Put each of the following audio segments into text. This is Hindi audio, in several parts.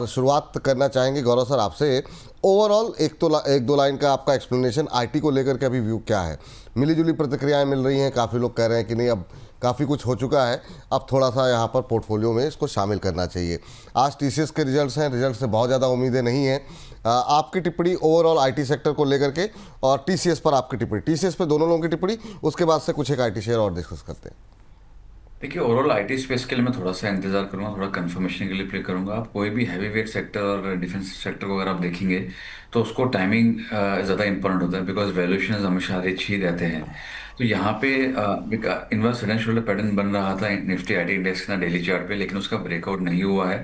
और शुरुआत करना चाहेंगे गौरव सर आपसे। ओवरऑल एक दो लाइन का आपका एक्सप्लेनेशन आईटी को लेकर के अभी व्यू क्या है? मिली जुली प्रतिक्रियाएं मिल रही हैं, काफ़ी लोग कह रहे हैं कि नहीं अब काफ़ी कुछ हो चुका है, अब थोड़ा सा यहाँ पर पोर्टफोलियो में इसको शामिल करना चाहिए। आज टीसीएस के रिजल्ट्स हैं, रिजल्ट से बहुत ज़्यादा उम्मीदें नहीं हैं। आपकी टिप्पणी ओवरऑल आईटी सेक्टर को लेकर के और टीसीएस पर आपकी टिप्पणी, टीसीएस पे दोनों लोगों की टिप्पणी, उसके बाद से कुछ एक आईटी शेयर और डिस्कस करते हैं। देखिए, ओवरऑल आईटी स्पेस के लिए मैं थोड़ा सा इंतजार करूंगा, थोड़ा कंफर्मेशन के लिए प्ले करूंगा। आप कोई भी हैवी वेट सेक्टर और डिफेंस सेक्टर को अगर आप देखेंगे तो उसको टाइमिंग ज़्यादा इंपॉर्टेंट होता है, बिकॉज वैल्यूएशन हमेशा रिच ही रहते हैं। तो यहाँ पे inverse head and shoulder pattern बन रहा था निफ्टी आईटी इंडेक्स का डेली चार्ट पे, लेकिन उसका ब्रेकआउट नहीं हुआ है।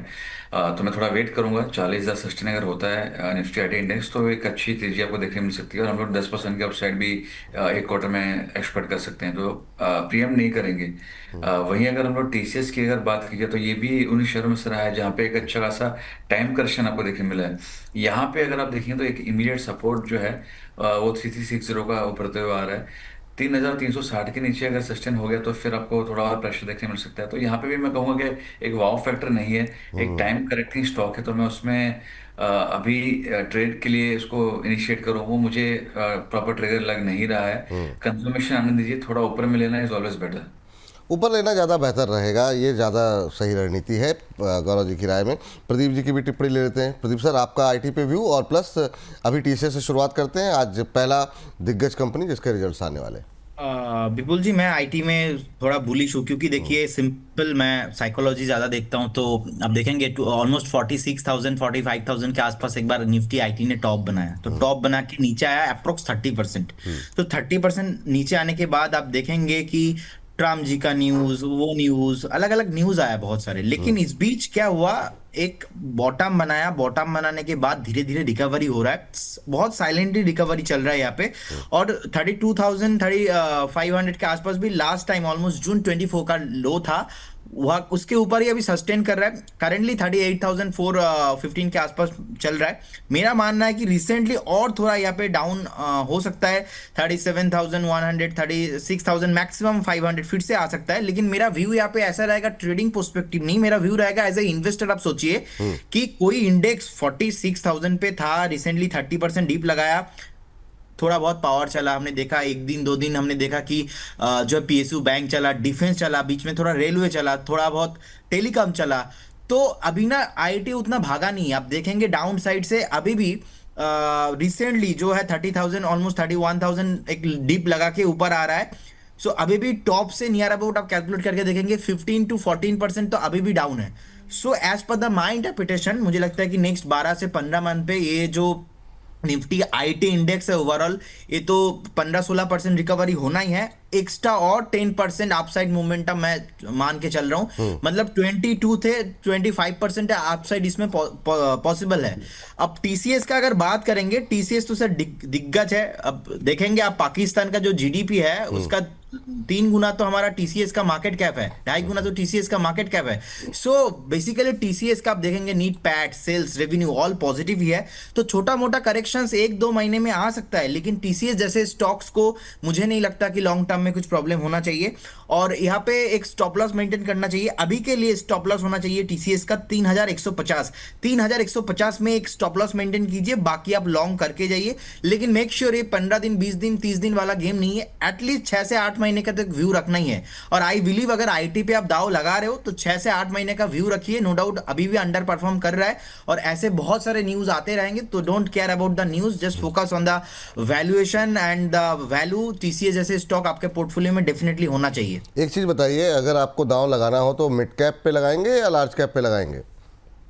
तो मैं थोड़ा वेट करूंगा। 40,000 सस्टेन अगर होता है निफ्टी आईटी इंडेक्स तो एक अच्छी तेजी आपको देखने मिल सकती है, और हम लोग 10% के अपसाइड भी एक क्वार्टर में एक्सपेक्ट कर सकते हैं। तो प्रीएम नहीं करेंगे। वहीं अगर हम लोग टीसीएस की अगर बात की जाए तो ये भी उन्हीं शहरों में से रहा है जहाँ पे एक अच्छा खासा टाइम करेक्शन आपको देखने मिला है। यहाँ पे अगर आप देखेंगे तो एक इमीडिएट सपोर्ट जो है वो 3360 का उभरते हुए आ रहा है। 3360 के नीचे अगर सस्टेन हो गया तो फिर आपको थोड़ा और प्रेशर देखने मिल सकता है। तो यहाँ पे भी मैं कहूँगा कि एक वाव फैक्टर नहीं है, एक टाइम करेक्टिंग स्टॉक है। तो मैं उसमें अभी ट्रेड के लिए इसको इनिशिएट करूँ वो मुझे प्रॉपर ट्रिगर लग नहीं रहा है। कंफर्मेशन आने दीजिए, थोड़ा ऊपर में लेना इज ऑलवेज बेटर। ऊपर लेना ज़्यादा बेहतर रहेगा, ये ज़्यादा सही रणनीति है गौरव जी की राय में। प्रदीप जी की भी टिप्पणी ले लेते हैं। प्रदीप सर, आपका आईटी पे व्यू, और प्लस अभी टीसीएस से शुरुआत करते हैं, आज पहला दिग्गज कंपनी जिसके रिजल्ट्स आने वाले। विपुल जी, मैं आईटी में थोड़ा बुलिश हूँ, क्योंकि देखिए सिंपल, मैं साइकोलॉजी ज्यादा देखता हूँ। तो अब देखेंगे ऑलमोस्ट 46,000 45,000 के आसपास एक बार निफ्टी आईटी ने टॉप बनाया, तो टॉप बना के नीचे आया अप्रोक्स 30%। तो 30% नीचे आने के बाद आप देखेंगे कि ट्रम्प जी का न्यूज, वो न्यूज, अलग अलग न्यूज आया बहुत सारे। लेकिन इस बीच क्या हुआ, एक बॉटम बनाया, बॉटम बनाने के बाद धीरे धीरे रिकवरी हो रहा है, बहुत साइलेंटली रिकवरी चल रहा है यहाँ पे। और 32,500 के आसपास भी लास्ट टाइम ऑलमोस्ट जून 24 का लो था, वह उसके ऊपर ही अभी सस्टेन कर रहा है। करेंटली 38,415 के आसपास चल रहा है। मेरा मानना है कि रिसेंटली और थोड़ा यहाँ पे डाउन हो सकता है, 37,100 36,000 मैक्सिमम 500 फिर से आ सकता है। लेकिन मेरा व्यू यहाँ पे ऐसा रहेगा, ट्रेडिंग पर्सपेक्टिव नहीं, मेरा व्यू रहेगा एज ए इन्वेस्टर। आप सोचिए कि कोई इंडेक्स 46,000 पे था, रिसेंटली 30% डीप लगाया, थोड़ा बहुत पावर चला, हमने देखा एक दिन दो दिन, हमने देखा कि जो पीएसयू बैंक चला, डिफेंस चला, बीच में थोड़ा रेलवे चला, थोड़ा बहुत टेलीकॉम चला। तो अभी ना आईटी उतना भागा नहीं है। आप देखेंगे डाउन साइड से अभी भी रिसेंटली जो है 30,000 ऑलमोस्ट 31,000 एक डीप लगा के ऊपर आ रहा है। सो अभी भी टॉप से नियर अबाउट आप कैलकुलेट करके देखेंगे 15 to 14% तो अभी भी डाउन है। So as per the my interpretation, मुझे लगता है कि नेक्स्ट 12 से 15 मंथ पे ये जो निफ्टी आईटी इंडेक्स है ओवरऑल, ये तो 15-16% रिकवरी होना ही है। एक्स्ट्रा और 10% अपसाइड मोमेंटम मैं मान के चल रहा हूं, मतलब 22 थे 25% अपसाइड इसमें पॉसिबल है। अब टीसीएस का अगर बात करेंगे, टीसीएस तो सर दिग्गज है। अब देखेंगे आप, पाकिस्तान का जो जीडीपी है उसका 3 गुना तो हमारा टीसीएस का मार्केट कैप है, 2.5 गुना तो टीसीएस का मार्केट कैप है। सो बेसिकली टीसीएस का आप देखेंगे net PAT sales revenue all positive ही है। तो छोटा मोटा करेक्शंस 1-2 महीने में आ सकता है, लेकिन टीसीएस जैसे स्टॉक्स को मुझे नहीं लगता कि लॉन्ग टर्म में कुछ प्रॉब्लम होना चाहिए। और यहाँ पे एक स्टॉप लॉस मेंटेन करना चाहिए। अभी के लिए स्टॉप लॉस होना चाहिए टीसीएस का 3,150 में एक स्टॉप लॉस मेंटेन कीजिए, बाकी आप लॉन्ग करके जाइए। लेकिन मेक श्योर ये 15 दिन 20 दिन 30 दिन वाला गेम नहीं है, एटलीस्ट 6 से 8 महीने का तो व्यू रखना ही है। और आई बिलीव अगर आईटी पे आप दाव लगा रहे हो तो 6 से 8 महीने का व्यू रखिए। नो डाउट अभी भी अंडर परफॉर्म कर रहा है, और ऐसे बहुत सारे न्यूज आते रहेंगे। तो don't care about the news, just focus on the valuation and the value. TCS जैसे स्टॉक आपके पोर्टफोलियो में डेफिनेटली होना चाहिए। एक चीज़ बताइए, अगर आपको दांव लगाना हो तो मिड कैप पे लगाएंगे या लार्ज कैप पे लगाएंगे?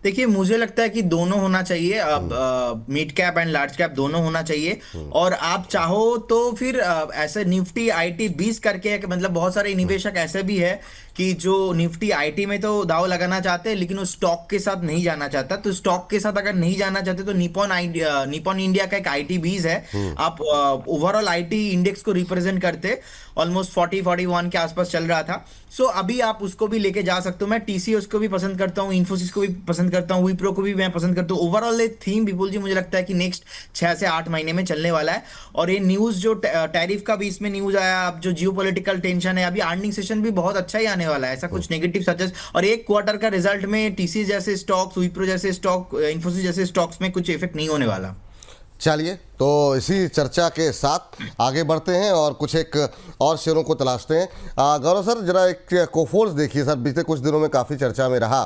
देखिए, मुझे लगता है कि दोनों होना चाहिए। अब mid cap and large cap दोनों होना चाहिए। और आप चाहो तो फिर ऐसे निफ्टी आईटी 20 करके, मतलब बहुत सारे निवेशक ऐसे भी है कि जो निफ्टी आईटी में तो दाव लगाना चाहते हैं, लेकिन वो स्टॉक के साथ नहीं जाना चाहता। तो स्टॉक के साथ अगर नहीं जाना चाहते तो निपॉन इंडिया का एक आईटी 20 है। आप ओवरऑल आईटी इंडेक्स को रिप्रेजेंट करते, ऑलमोस्ट 40-41 के आसपास चल रहा था। सो अभी आप उसको भी लेके जा सकते हो। मैं टीसीएस को भी पसंद करता हूँ, इन्फोसिस को भी पसंद करता हूँ, विप्रो को भी मैं पसंद करता हूँ। ओवरऑल थीम विपुल जी मुझे लगता है कि नेक्स्ट 6 से 8 महीने में चलने वाला है। और ये न्यूज जो टैरिफ का भी इसमें न्यूज आया, अब जो जियोपॉलिटिकल टेंशन है, अभी अर्निंग सेशन भी बहुत अच्छा ही आने आने वाला है, ऐसा कुछ नेगेटिव सजेस्ट। और एक क्वार्टर का रिजल्ट में टीसीएस जैसे स्टॉक्स, विप्रो जैसे स्टॉक, इन्फोसिस जैसे स्टॉक्स में कुछ इफेक्ट नहीं होने वाला। चलिए, तो इसी चर्चा के साथ आगे बढ़ते हैं और कुछ एक और शेयरों को तलाशते हैं। गौरव सर, जरा एक कोफोर्स देखिए सर, बीते कुछ दिनों में काफ़ी चर्चा में रहा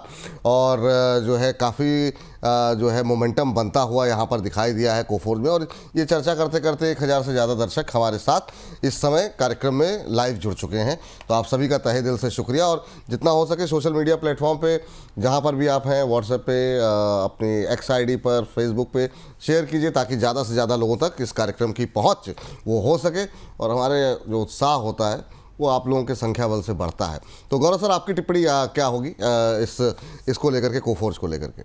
और जो है काफ़ी जो है मोमेंटम बनता हुआ यहाँ पर दिखाई दिया है कोफोर्स में। और ये चर्चा करते करते 1000 से ज़्यादा दर्शक हमारे साथ इस समय कार्यक्रम में लाइव जुड़ चुके हैं, तो आप सभी का तहे दिल से शुक्रिया। और जितना हो सके सोशल मीडिया प्लेटफॉर्म पे जहाँ पर भी आप हैं, व्हाट्सएप पे, अपनी एक्स आईडी पर, फेसबुक पे शेयर कीजिए ताकि ज़्यादा से ज़्यादा लोगों तक इस कार्यक्रम की पहुंच वो हो सके और हमारे जो उत्साह होता है वो आप लोगों के संख्या बल से बढ़ता है। तो गौरव सर, आपकी टिप्पणी क्या होगी इसको लेकर के, कोफोर्स को लेकर के?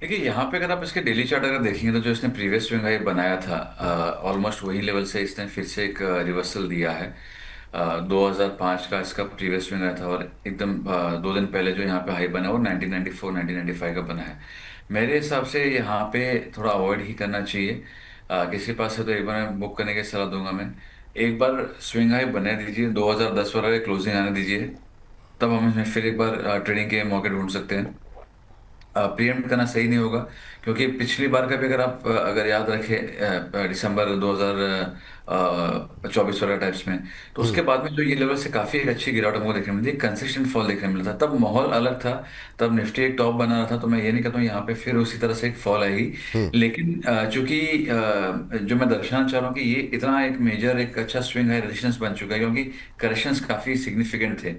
देखिए, यहाँ पे अगर आप इसके डेली चार्ट अगर देखेंगे तो जो इसने प्रीवियस स्विंग हाई बनाया था, ऑलमोस्ट वही लेवल से इसने फिर से एक रिवर्सल दिया है। 2005 का इसका प्रीवियस स्विंग आया था और एकदम 2 दिन पहले जो यहाँ पे हाई बना वो 1994 1995 का बना है। मेरे हिसाब से यहाँ पे थोड़ा अवॉइड ही करना चाहिए। किसी पास है तो एक बार बुक करने की सलाह दूंगा मैं। एक बार स्विंग हाई बने दीजिए, 2010 वाला क्लोजिंग आने दीजिए, तब हम इसमें फिर एक बार ट्रेडिंग के मौके ढूंढ सकते हैं। प्रीएम्प्ट करना सही नहीं होगा, क्योंकि पिछली बार का भी अगर आप अगर याद रखें दिसंबर 2024 वाला टाइप्स में, तो उसके बाद में जो ये लेवल से काफी एक अच्छी गिरावट हमको देखने मिली, कंसिस्टेंट फॉल देखने मिला था। तब माहौल अलग था, तब निफ्टी एक टॉप बना रहा था, तो मैं ये नहीं कहता हूँ यहाँ पे फिर उसी तरह से एक फॉल आएगी। लेकिन चूंकि जो मैं दर्शाना चाह रहा हूँ कि ये इतना एक मेजर एक अच्छा स्विंग है, रेजिस्टेंस बन चुका है, क्योंकि करेक्शंस काफी सिग्निफिकेंट थे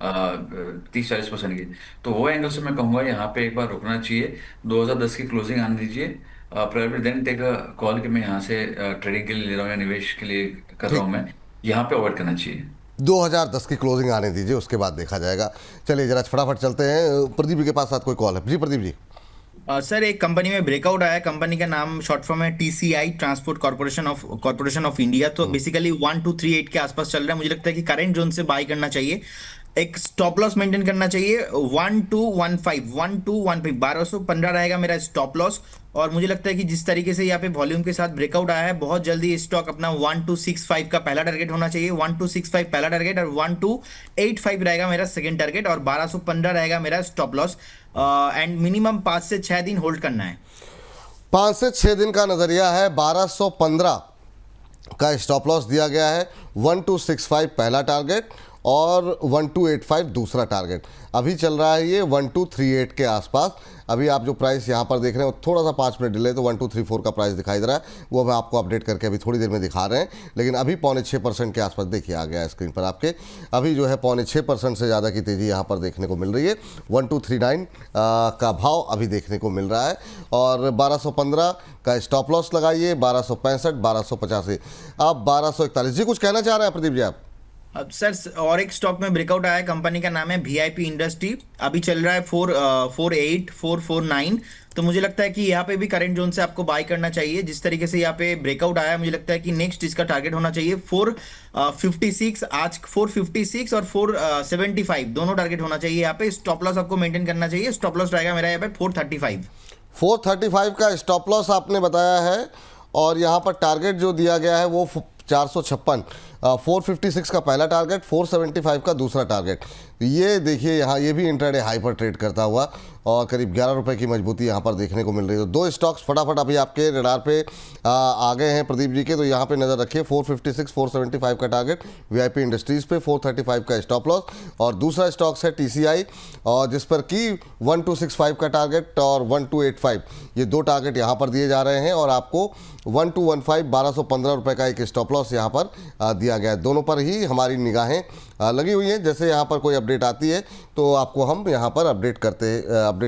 30-40% की। तो वो एंगल से मैं कहूंगा यहाँ पे एक बार रुकना चाहिए, 2010 की क्लोजिंग आने दीजिए, probably then take a call कि मैं यहाँ से ट्रेडिंग के लिए ले रहा हूँ या निवेश के लिए कर रहा ठीक, हूँ। मैं यहाँ पे अवॉइड करना चाहिए। 2010 की क्लोजिंग आने दीजिए, उसके बाद देखा जाएगा। चलिए जरा फटाफट चलते हैं, प्रदीप जी के पास साथ कोई कॉल है। जी प्रदीप जी। सर, एक कंपनी में ब्रेकआउट आया है। कंपनी का नाम शॉर्ट फॉर्म है TCI, transport corporation of India. तो बेसिकली 1238 के आसपास चल रहा है। मुझे लगता है कि करंट जोन से बाय करना चाहिए। एक स्टॉप लॉस मेंटेन करना चाहिए 1215 1215 रहेगा मेरा स्टॉप लॉस। और मुझे लगता है कि जिस तरीके से यहाँ पे वॉल्यूम के साथ ब्रेकआउट आया है, बहुत जल्दी स्टॉक अपना 1265 का पहला टारगेट होना चाहिए। 1265 पहला टारगेट और 1285 रहेगा मेरा सेकंड टारगेट और 1215 रहेगा मेरा स्टॉप लॉस। एंड मिनिमम 5 से 6 दिन होल्ड करना है। 5 से 6 दिन का नज़रिया है। 1215 का स्टॉप लॉस दिया गया है, 1265 पहला टारगेट और 1285 दूसरा टारगेट। अभी चल रहा है ये 1238 के आसपास। अभी आप जो प्राइस यहाँ पर देख रहे हैं वो थोड़ा सा 5 मिनट डिले, तो 1234 का प्राइस दिखाई दे रहा है, वो हम आपको अपडेट करके अभी थोड़ी देर में दिखा रहे हैं। लेकिन अभी 5.25% के आसपास देखिए आ गया है स्क्रीन पर आपके। अभी जो है 5.25% से ज़्यादा की तेज़ी यहाँ पर देखने को मिल रही है। 1239 का भाव अभी देखने को मिल रहा है और 1215 का स्टॉप लॉस लगाइए, 1265 1285। अब 1241। जी कुछ कहना चाह रहे हैं प्रदीप जी आप? अब सर, और एक स्टॉक में ब्रेकआउट आया है। कंपनी का नाम है वीआईपी इंडस्ट्री। अभी चल रहा है 48449। तो मुझे लगता है कि यहाँ पे भी करंट जोन से आपको बाय करना चाहिए। जिस तरीके से यहाँ पे ब्रेकआउट आया है, मुझे लगता है कि नेक्स्ट इसका टारगेट होना चाहिए 456। आज 456 और 475 दोनों टारगेट होना चाहिए। यहाँ पे स्टॉप लॉस आपको मेंटेन करना चाहिए। स्टॉप लॉस रहेगा मेरा यहाँ पे 435। 435 का स्टॉप लॉस आपने बताया है और यहाँ पर टारगेट जो दिया गया है वो 456। 456 का पहला टारगेट, 475 का दूसरा टारगेट। ये देखिए यहाँ ये भी इंट्राडे हाई पर ट्रेड करता हुआ और करीब 11 रुपए की मजबूती यहाँ पर देखने को मिल रही है। तो दो स्टॉक्स फटाफट अभी आपके रडार पे आ गए हैं प्रदीप जी के, तो यहाँ पे नज़र रखिए। 456 475 का टारगेट वीआईपी इंडस्ट्रीज़ पे, 435 का स्टॉप लॉस। और दूसरा स्टॉक्स है टीसीआई और जिस पर कि 1265 का टारगेट और 1285, ये दो टारगेट यहाँ पर दिए जा रहे हैं और आपको 1215 1215 रुपये का एक स्टॉप लॉस यहाँ पर दिया गया है। दोनों पर ही हमारी निगाहें लगी हुई हैं। जैसे यहाँ पर कोई अपडेट आती है तो आपको हम यहाँ पर अपडेट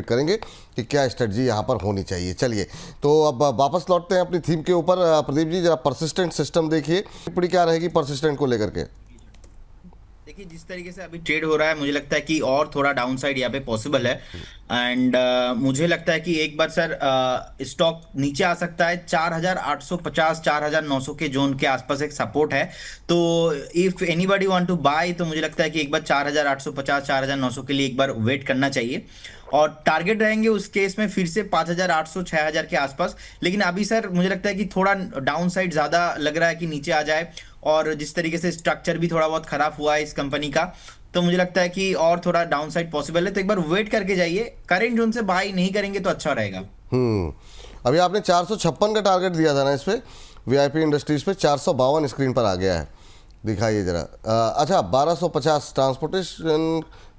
करेंगे कि क्या स्ट्रेटजी यहाँ पर होनी चाहिए। चलिए तो अब वापस लौटते हैं अपनी थीम के ऊपर। प्रदीप जी जरा परसिस्टेंट सिस्टम देखिए, टिप्पणी क्या रहेगी परसिस्टेंट को लेकर के? देखिए, जिस तरीके से अभी ट्रेड हो रहा है, मुझे लगता है कि और थोड़ा डाउन साइड यहाँ पे पॉसिबल है। एंड मुझे लगता है कि एक बार सर स्टॉक नीचे आ सकता है 4850 4900 के जोन के आसपास एक सपोर्ट है। तो if anybody want to buy, तो मुझे लगता है कि एक बार 4850 4900 के लिए एक बार वेट करना चाहिए। और टारगेट रहेंगे उस केस में फिर से 5800 6000 के आसपास। लेकिन अभी सर मुझे लगता है कि थोड़ा डाउन साइड ज़्यादा लग रहा है कि नीचे आ जाए। और जिस तरीके से स्ट्रक्चर भी थोड़ा बहुत खराब हुआ है इस कंपनी का, तो मुझे लगता है कि और थोड़ा डाउन साइड पॉसिबल है, तो एक बार वेट करके जाइए। करेंट जोन से बाई नहीं करेंगे तो अच्छा रहेगा। हम्म। अभी आपने 456 का टारगेट दिया था ना इस पे, वीआईपी इंडस्ट्रीज पे 452 स्क्रीन पर आ गया है, दिखाइए जरा। अच्छा, 1250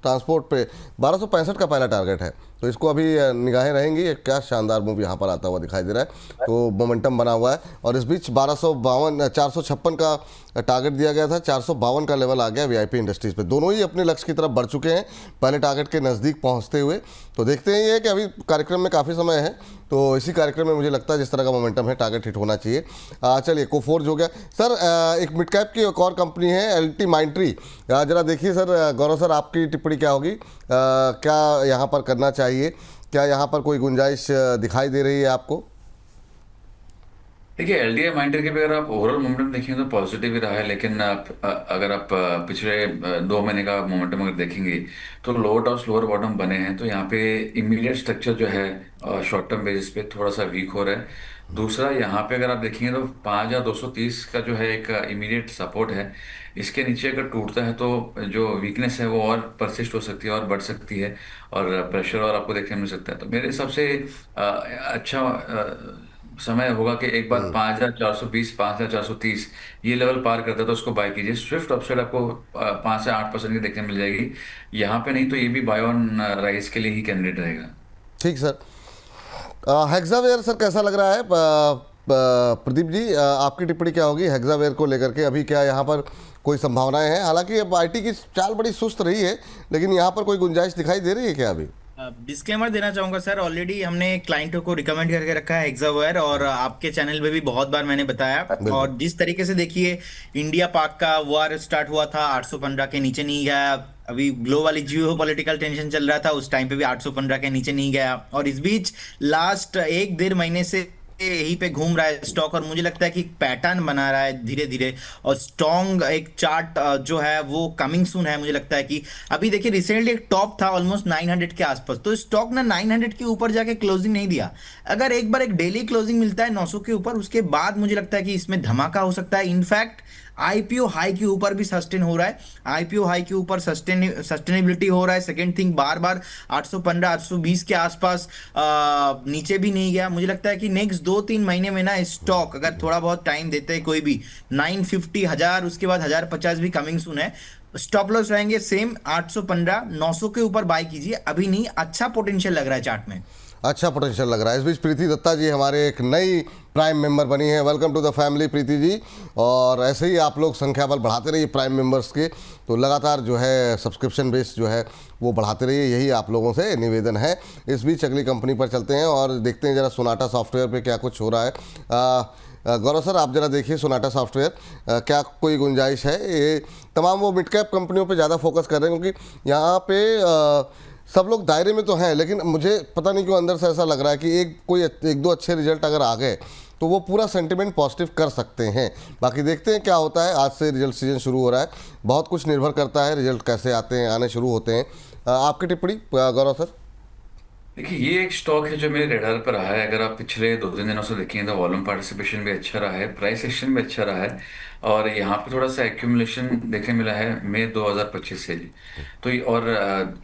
ट्रांसपोर्ट पे 1265 का पहला टारगेट है, तो इसको अभी निगाहें रहेंगी। एक क्या शानदार मूव यहाँ पर आता हुआ दिखाई दे रहा है, तो मोमेंटम बना हुआ है। और इस बीच 456 का टारगेट दिया गया था, 452 का लेवल आ गया वीआईपी इंडस्ट्रीज पे। दोनों ही अपने लक्ष्य की तरफ बढ़ चुके हैं, पहले टारगेट के नज़दीक पहुँचते हुए। तो देखते हैं ये कि अभी कार्यक्रम में काफ़ी समय है, तो इसी कार्यक्रम में मुझे लगता है जिस तरह का मोमेंटम है टारगेट हिट होना चाहिए। चलिए, कोफोर्ज हो गया सर। एक मिड कैप की एक और कंपनी है एलटी माइंट्री, जरा देखिए सर। गौरव सर, आपकी टिप्पणी क्या होगी? क्या यहाँ पर करना चाहिए? क्या यहाँ पर कोई गुंजाइश दिखाई दे रही है आपको? देखिए, एलडीए माइंडर के भी अगर आप ओवरऑल मोमेंटम देखेंगे तो पॉजिटिव ही रहा है, लेकिन अगर आप पिछले 2 महीने का मोमेंटम अगर देखेंगे तो लोअर टॉप्स लोअर बॉटम बने हैं। तो यहाँ पे इमीडिएट स्ट्रक्चर जो है शॉर्ट टर्म बेसिस पे थोड़ा सा वीक हो रहा है। दूसरा, यहाँ पे अगर आप देखेंगे तो 5230 का जो है एक इमीडिएट सपोर्ट है। इसके नीचे अगर टूटता है तो जो वीकनेस है वो और परसिस्ट हो सकती है और बढ़ सकती है, और प्रेशर और आपको देखने मिल सकता है। तो मेरे हिसाब से अच्छा समय होगा कि एक बार 5420 5430 ये लेवल पार करता है तो उसको बाय कीजिए। स्विफ्ट अपसाइड आपको 5 से 8% की देखने मिल जाएगी यहाँ पे, नहीं तो ये भी बाय ऑन राइस के लिए ही कैंडिडेट रहेगा। ठीक सर। हेक्सावेयर सर कैसा लग रहा है? प्रदीप जी, आपकी टिप्पणी क्या होगी हेक्सावेयर को लेकर के? अभी क्या यहाँ पर कोई संभावनाएं हैं? हालांकि अब आईटी की चाल बड़ी सुस्त रही है, लेकिन यहाँ पर कोई गुंजाइश दिखाई दे रही है क्या अभी? डिस्क्लेमर देना चाहूंगा सर, ऑलरेडी हमने क्लाइंटों को रिकमेंड करके रखा है हेक्सावेयर, और आपके चैनल पे भी बहुत बार मैंने बताया। बिल्कुल। और जिस तरीके से देखिए, इंडिया पाक का वार स्टार्ट हुआ था, 815 के नीचे नहीं गया। अभी ग्लोबल जियो पॉलिटिकल टेंशन चल रहा था, उस टाइम पे भी 815 के नीचे नहीं गया। और इस बीच लास्ट 1-1.5 महीने से यहीं पे घूम रहा है स्टॉक, और मुझे लगता है कि पैटर्न बना रहा है धीरे धीरे, और स्ट्रॉन्ग एक चार्ट जो है वो कमिंग सून है। मुझे लगता है कि अभी देखिए, रिसेंटली एक टॉप था ऑलमोस्ट 900 के आसपास, तो स्टॉक ना 900 के ऊपर जाके क्लोजिंग नहीं दिया। अगर एक बार एक डेली क्लोजिंग मिलता है 900 के ऊपर, उसके बाद मुझे लगता है कि इसमें धमाका हो सकता है। इनफैक्ट आईपीओ हाई के ऊपर भी सस्टेन हो रहा है, आईपीओ हाई के ऊपर सस्टेनेबिलिटी हो रहा है। सेकंड थिंग, बार बार 815 820 के आसपास नीचे भी नहीं गया। मुझे लगता है कि नेक्स्ट 2-3 महीने में ना स्टॉक अगर थोड़ा बहुत टाइम देते हैं कोई भी, 950 1000, उसके बाद 1050 भी कमिंग सून है। स्टॉप लॉस रहेंगे सेम 815 900 के ऊपर बाय कीजिए, अभी नहीं। अच्छा पोटेंशियल लग रहा है चार्ट में, अच्छा पोटेंशियल लग रहा है। इस बीच प्रीति दत्ता जी हमारे एक नई प्राइम मेंबर बनी है। Welcome to the family Preeti ji. और ऐसे ही आप लोग संख्या बल बढ़ाते रहिए प्राइम मेंबर्स के, तो लगातार जो है सब्सक्रिप्शन बेस जो है वो बढ़ाते रहिए, यही आप लोगों से निवेदन है। इस बीच अगली कंपनी पर चलते हैं और देखते हैं जरा सोनाटा सॉफ्टवेयर पे क्या कुछ हो रहा है। गौरव सर, आप जरा देखिए सोनाटा सॉफ्टवेयर, क्या कोई गुंजाइश है? ये तमाम वो मिड कैप कंपनियों पे ज़्यादा फोकस कर रहे हैं, क्योंकि यहाँ पे सब लोग दायरे में तो हैं, लेकिन मुझे पता नहीं क्यों अंदर से ऐसा लग रहा है कि एक दो अच्छे रिजल्ट अगर आ गए तो वो पूरा सेंटिमेंट पॉजिटिव कर सकते हैं। बाकी देखते हैं क्या होता है। आज से रिजल्ट सीजन शुरू हो रहा है, बहुत कुछ निर्भर करता है रिजल्ट कैसे आने शुरू होते हैं। आपकी टिप्पणी गौरव सर? देखिए, ये एक स्टॉक है जो मेरे रेडार पर रहा है। अगर आप पिछले 2-3 दिनों से देखेंगे तो वॉल्यूम पार्टिसिपेशन भी अच्छा रहा है, प्राइस एक्शन भी अच्छा रहा है, और यहाँ पे थोड़ा सा एक्यूमुलेशन देखने मिला है मई 2025 से। तो ये और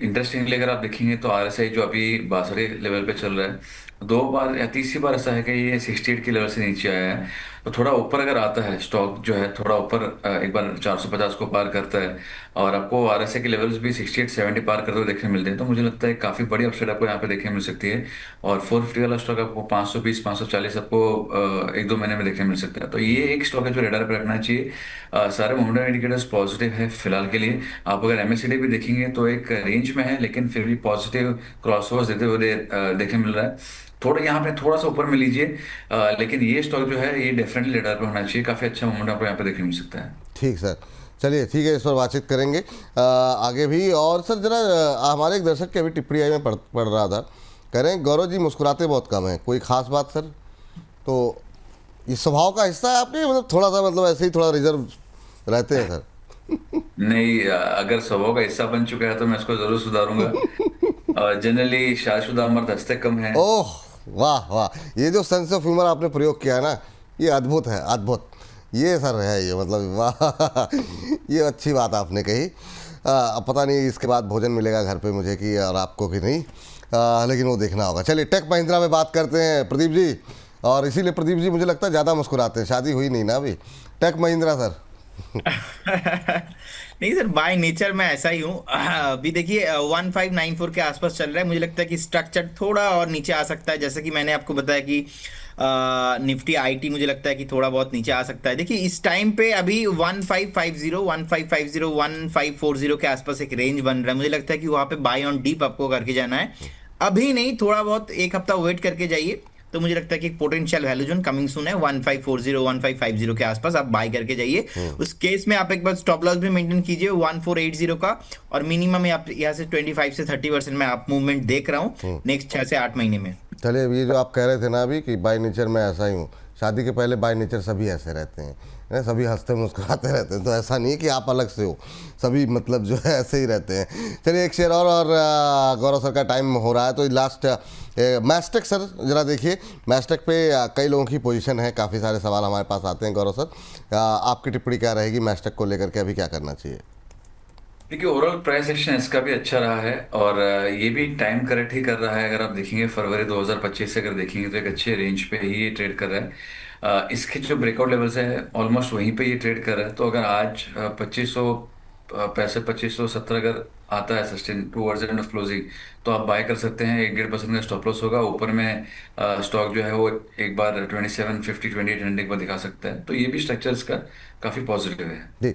इंटरेस्टिंगली अगर आप देखेंगे तो आरएसआई जो अभी 62 लेवल पे चल रहा है, 2 बार या तीसरी बार ऐसा है कि ये 68 के लेवल से नीचे आया है। तो थोड़ा ऊपर अगर आता है स्टॉक जो है, थोड़ा ऊपर एक बार 450 को पार करता है और आपको आरएसआई के लेवल्स भी 68-70 पार करते हुए देखने मिलते हैं, तो मुझे लगता है काफ़ी बड़ी अपसाइड आपको यहाँ पे देखने मिल सकती है। और 450 वाला स्टॉक आपको 520-540 आपको 1-2 महीने में देखने मिल सकता है। तो ये एक स्टॉक है जो रेडार पर रखना चाहिए। सारे मोमेंटम इंडिकेटर्स पॉजिटिव है फिलहाल के लिए। आप अगर एमएससीडी भी देखेंगे तो एक रेंज में है, लेकिन फिर भी पॉजिटिव क्रॉसओवर्स देते हुए देखने मिल रहा है। थोड़ा यहाँ पे थोड़ा सा ऊपर में लीजिए, लेकिन ये स्टॉक जो है ये डेफिनेटली रेडार पे होना चाहिए। काफ़ी अच्छा मोमेंट आपको यहाँ पे देखने मिल सकता है। ठीक सर, चलिए ठीक है, इस पर बातचीत करेंगे आगे भी। और सर जरा हमारे एक दर्शक की अभी टिप्पणी आई में पढ़ रहा था, कह रहे हैं गौरव जी मुस्कुराते बहुत कम हैं, कोई खास बात सर? तो ये स्वभाव का हिस्सा है आपके, मतलब थोड़ा सा, मतलब ऐसे ही थोड़ा रिजर्व रहते हैं सर? नहीं, अगर स्वभाव का हिस्सा बन चुका है तो मैं इसको जरूर सुधारूंगा। जनरली शादीशुदा मर्द हंसते कम है। ओह वाह वाह, ये जो सेंस ऑफ ह्यूमर आपने प्रयोग किया है ना, ये अद्भुत है, अद्भुत। ये सर है ये, मतलब वाह ये अच्छी बात आपने कही। अब पता नहीं इसके बाद भोजन मिलेगा घर पे मुझे कि और आपको कि नहीं, लेकिन वो देखना होगा। चलिए टेक महिंद्रा में बात करते हैं प्रदीप जी, और इसीलिए प्रदीप जी मुझे लगता है ज़्यादा मुस्कुराते हैं, शादी हुई नहीं ना अभी। Tech Mahindra sir. नहीं सर, बाय नेचर मैं ऐसा ही हूँ। अभी देखिए 1594 के आसपास चल रहा है। मुझे लगता है कि स्ट्रक्चर थोड़ा और नीचे आ सकता है, जैसे कि मैंने आपको बताया कि निफ्टी आईटी मुझे लगता है कि थोड़ा बहुत नीचे आ सकता है। देखिए इस टाइम पे अभी 1550 के आसपास एक रेंज बन रहा है। मुझे लगता है कि वहां पे बाय ऑन डीप आपको करके जाना है, अभी नहीं, थोड़ा बहुत एक हफ्ता वेट करके जाइए। तो मुझे लगता है कि potential value zone coming soon है 1540 1550 के आसपास आप बाय करके जाइए। उस केस में आप एक बार स्टॉप लॉस भी मेंटेन कीजिए 1480 का, और मिनिमम आप यहाँ से 25 से 30% में आप मूवमेंट देख रहा हूँ नेक्स्ट 6 से 8 महीने में। चलिए ये जो आप कह रहे थे ना अभी कि बाय नेचर मैं ऐसा ही हूँ, शादी के पहले बाय नेचर सभी ऐसे रहते हैं, सभी हंसते मुस्कुराते रहते हैं, तो ऐसा नहीं है कि आप अलग से हो, सभी मतलब जो है ऐसे ही रहते हैं। चलिए एक शेयर और गौरव सर का टाइम हो रहा है, तो लास्ट मैस्टेक सर ज़रा देखिए, मैस्टेक पे कई लोगों की पोजीशन है, काफ़ी सारे सवाल हमारे पास आते हैं। गौरव सर आपकी टिप्पणी क्या रहेगी मैस्टेक को लेकर के, अभी क्या करना चाहिए? देखिए ओवरऑल प्राइस एक्शन इसका भी अच्छा रहा है, और ये भी टाइम करेक्ट ही कर रहा है। अगर आप देखेंगे फरवरी 2025 से अगर देखेंगे तो एक अच्छे रेंज पे ही ये ट्रेड कर रहा है। इसके जो ब्रेकआउट लेवल्स है ऑलमोस्ट वहीं पे ये ट्रेड कर रहा है। तो अगर आज 2565 2570 अगर आता है sustain towards end of closing, तो आप बाय कर सकते हैं। 1-1.5% का स्टॉप लॉस होगा। ऊपर में स्टॉक जो है वो एक बार 2750 2800 एक बार दिखा सकता है। तो ये भी स्ट्रक्चर इसका काफ़ी पॉजिटिव है। जी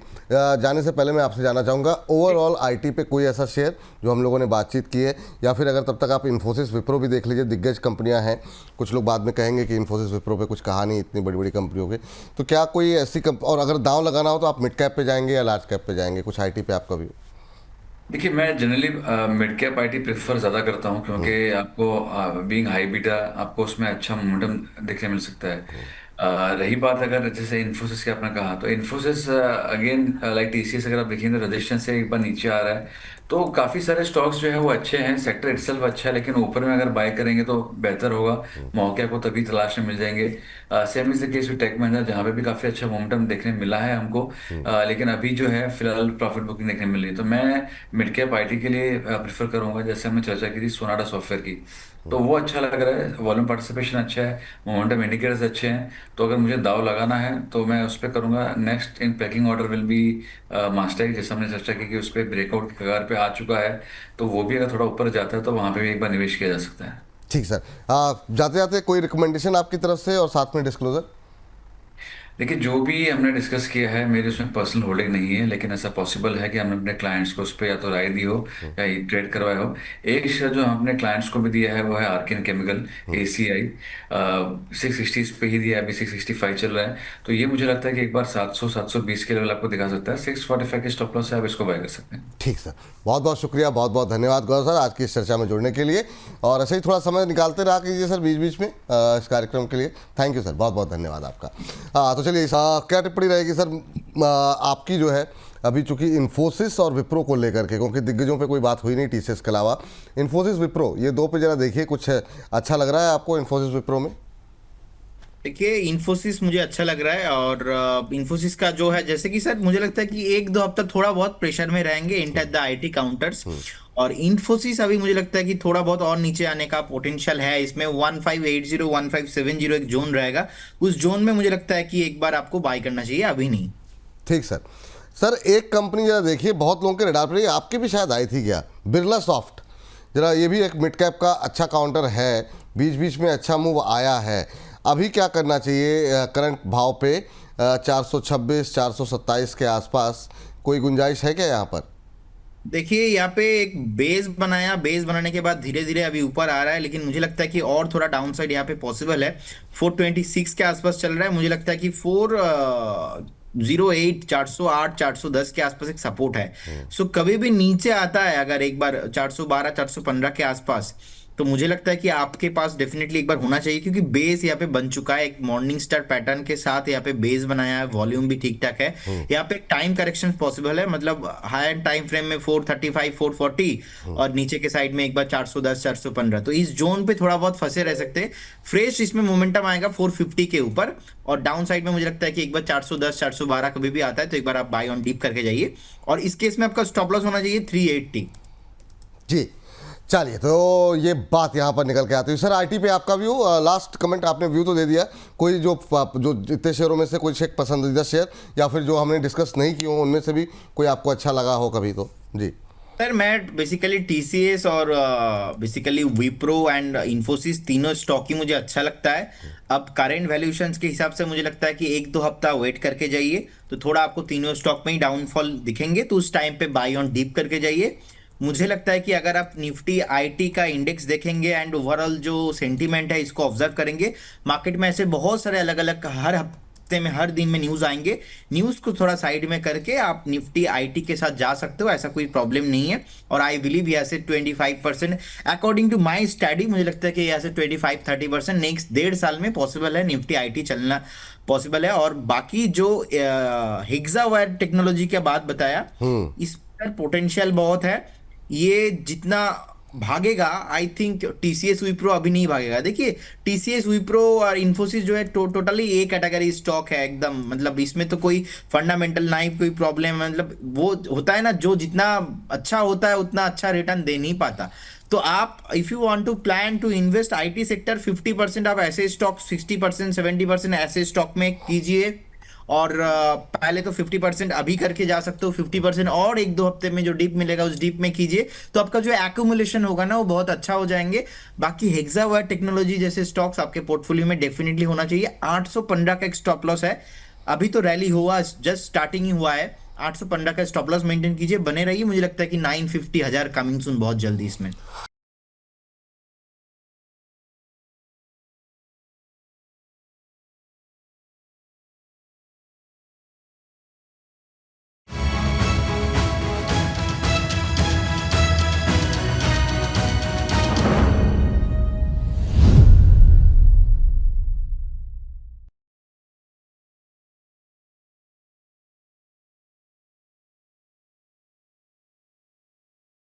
जाने से पहले मैं आपसे जानना चाहूँगा ओवरऑल आईटी पे कोई ऐसा शेयर जो हम लोगों ने बातचीत की है, या फिर अगर तब तक आप इन्फोसिस विप्रो भी देख लीजिए, दिग्गज कंपनियां हैं। कुछ लोग बाद में कहेंगे कि इन्फोसिस विप्रो पे कुछ कहा नहीं, इतनी बड़ी बड़ी कंपनियों के, तो क्या कोई ऐसी और अगर दांव लगाना हो तो आप मिड कैप पे जाएंगे या लार्ज कैप पे जाएंगे, कुछ आईटी पे आपका भी? देखिए मैं generally mid cap IT prefer ज़्यादा करता हूँ, क्योंकि आपको बीइंग हाई बीटा आपको उसमें अच्छा मोमेंटम देखने मिल सकता है। रही बात अगर जैसे इन्फोसिस की आपने कहा, तो इन्फोसिस अगेन लाइक टीसीएस अगर आप देखेंगे तो रजिस्टेंस से एक बार नीचे आ रहा है। तो काफ़ी सारे स्टॉक्स जो है वो अच्छे हैं, सेक्टर इटसेल्फ अच्छा है, लेकिन ऊपर में अगर बाय करेंगे तो बेहतर होगा। मौके आपको तभी तलाश में मिल जाएंगे। Same is the case with tech Mahindra, जहाँ पे भी काफ़ी अच्छा मोमेंटम देखने मिला है हमको। लेकिन अभी जो है फिलहाल प्रॉफिट बुकिंग देखने मिल रही है। तो मैं मिड कैप आईटी के लिए प्रेफर करूंगा। जैसे हमने चर्चा की थी सोनाटा सॉफ्टवेयर की, तो वो अच्छा लग रहा है, वॉल्यूम पार्टिसिपेशन अच्छा है, मोमेंटम इंडिकेटर्स अच्छे हैं। तो अगर मुझे दाव लगाना है तो मैं उस पर करूंगा। Next in packing order will be Mastek, जैसे हमने चर्चा की कि उस पर ब्रेकआउट की कगार पे आ चुका है। तो वो भी अगर थोड़ा ऊपर जाता है तो वहां पे भी एक बार निवेश किया जा सकता है। ठीक सर, जाते जाते कोई रिकमेंडेशन आपकी तरफ से और साथ में डिस्क्लोजर? देखिए जो भी हमने डिस्कस किया है मेरी उसमें पर्सनल होल्डिंग नहीं है, लेकिन ऐसा पॉसिबल है कि हमने अपने क्लाइंट्स को उस पर या तो राय दी हो या ट्रेड करवाया हो। एक शेयर जो हम अपने क्लाइंट्स को भी दिया है वो है आर्किन केमिकल, ACI। 660 पे ही दिया है, अभी 665 चल रहा है। तो ये मुझे लगता है कि एक बार 700 720 के लेवल आपको दिखा सकता है। 645 के स्टॉप लॉस से आप इसको बाय कर सकते हैं। ठीक सर, बहुत बहुत शुक्रिया, बहुत बहुत धन्यवाद गौरव सर आज की इस चर्चा में जुड़ने के लिए, और ऐसे ही थोड़ा समय निकालते रहा कीजिए सर बीच बीच में इस कार्यक्रम के लिए। थैंक यू सर, बहुत बहुत धन्यवाद आपका। तो चलिए क्या टिप्पणी रहेगी सर आपकी जो है अभी, चूंकि इन्फोसिस और विप्रो को लेकर के, क्योंकि दिग्गजों पे कोई बात हुई नहीं टीसीएस के अलावा, इन्फोसिस विप्रो ये दो पे जरा देखिए, कुछ अच्छा लग रहा है आपको इन्फोसिस विप्रो में? देखिए इन्फोसिस मुझे अच्छा लग रहा है, और इन्फोसिस का जो है जैसे कि सर मुझे लगता है कि 1-2 हफ्ता थोड़ा बहुत प्रेशर में रहेंगे इंटर द आईटी काउंटर्स। और इन्फोसिस अभी मुझे लगता है कि थोड़ा बहुत और नीचे आने का पोटेंशियल है। इसमें 1580 1570 एक जोन रहेगा, उस जोन में मुझे लगता है कि एक बार आपको बाय करना चाहिए, अभी नहीं। ठीक सर। सर एक कंपनी जरा देखिए, बहुत लोगों के रडार पर, आपकी भी शायद आई थी क्या, बिरला सॉफ्ट, जरा ये भी एक मिड कैप का अच्छा काउंटर है, बीच बीच में अच्छा मूव आया है, अभी क्या करना चाहिए करंट भाव पे 426 427 के आसपास, कोई गुंजाइश है क्या यहाँ पर? देखिए यहाँ पे एक बेस बनाया, बेस बनाने के बाद धीरे धीरे अभी ऊपर आ रहा है, लेकिन मुझे लगता है कि और थोड़ा डाउन साइड यहाँ पे पॉसिबल है। 426 के आसपास चल रहा है। मुझे लगता है कि 408 408 410 के आसपास एक सपोर्ट है। सो कभी भी नीचे आता है अगर एक बार 412 415 के आसपास, तो मुझे लगता है कि आपके पास डेफिनेटली एक बार होना चाहिए, क्योंकि बेस यहाँ पे बन चुका है एक मॉर्निंग स्टार पैटर्न के साथ। यहाँ पे बेस बनाया है, वॉल्यूम भी ठीक ठाक है। यहाँ पे टाइम करेक्शन पॉसिबल है, मतलब हाई एंड टाइम फ्रेम में 435 440 और नीचे के साइड में एक बार 410 415, तो इस जोन पे थोड़ा बहुत फंसे रह सकते हैं। फ्रेश इसमें मोमेंटम आएगा 450 के ऊपर, और डाउन साइड में मुझे लगता है कि एक बार 410 412 कभी भी आता है तो एक बार आप बाय ऑन डीप करके जाइए। और इस केस में आपका स्टॉप लॉस होना चाहिए 380। जी चलिए, तो ये बात यहाँ पर निकल के आती है। सर आईटी पे आपका व्यू, लास्ट कमेंट आपने व्यू तो दे दिया, कोई जो जितने शेयरों में से कोई एक पसंदीदा शेयर या फिर जो हमने डिस्कस नहीं किए हो उनमें से भी कोई आपको अच्छा लगा हो कभी तो? जी सर मैं बेसिकली टीसीएस और बेसिकली विप्रो एंड इन्फोसिस तीनों स्टॉक ही मुझे अच्छा लगता है। अब करेंट वैल्यूएशंस के हिसाब से मुझे लगता है कि एक दो हफ्ता वेट करके जाइए, तो थोड़ा आपको तीनों स्टॉक में ही डाउनफॉल दिखेंगे, तो उस टाइम पे बाय ऑन डीप करके जाइए। मुझे लगता है कि अगर आप निफ्टी आईटी का इंडेक्स देखेंगे एंड ओवरऑल जो सेंटीमेंट है इसको ऑब्जर्व करेंगे, मार्केट में ऐसे बहुत सारे अलग अलग हर हफ्ते में हर दिन में न्यूज आएंगे, न्यूज को थोड़ा साइड में करके आप निफ्टी आईटी के साथ जा सकते हो, ऐसा कोई प्रॉब्लम नहीं है। और आई बिलीव यहाँ से 25% अकॉर्डिंग टू माई स्टडी मुझे लगता है कि यहाँ से 25-30% नेक्स्ट 1.5 साल में पॉसिबल है, निफ्टी आईटी चलना पॉसिबल है। और बाकी जो हेक्सावायर टेक्नोलॉजी की बात बताया, इस पर पोटेंशियल बहुत है, ये जितना भागेगा आई थिंक टीसीएस विप्रो अभी नहीं भागेगा। देखिए टीसीएस विप्रो और इन्फोसिस जो है टोटली एक कैटेगरी स्टॉक है एकदम, मतलब इसमें तो कोई फंडामेंटल ना ही कोई प्रॉब्लम है, मतलब वो होता है ना जो जितना अच्छा होता है उतना अच्छा रिटर्न दे नहीं पाता। तो आप if you want to plan to invest IT sector 50% आप ऐसे स्टॉक, 60% 70% ऐसे स्टॉक में कीजिए, और पहले तो 50% अभी करके जा सकते हो, 50% और एक दो हफ्ते में जो डीप मिलेगा उस डीप में कीजिए, तो आपका जो एक्यूमुलेशन होगा ना वो बहुत अच्छा हो जाएंगे। बाकी हेक्सावायर टेक्नोलॉजी जैसे स्टॉक्स आपके पोर्टफोलियो में डेफिनेटली होना चाहिए। 815 का एक स्टॉप लॉस है, अभी तो रैली हुआ, जस्ट स्टार्टिंग ही हुआ है। 815 का स्टॉप लॉस मेंटेन कीजिए, बने रहिए। मुझे लगता है कि 950 1000 कमिंग सून बहुत जल्दी इसमें।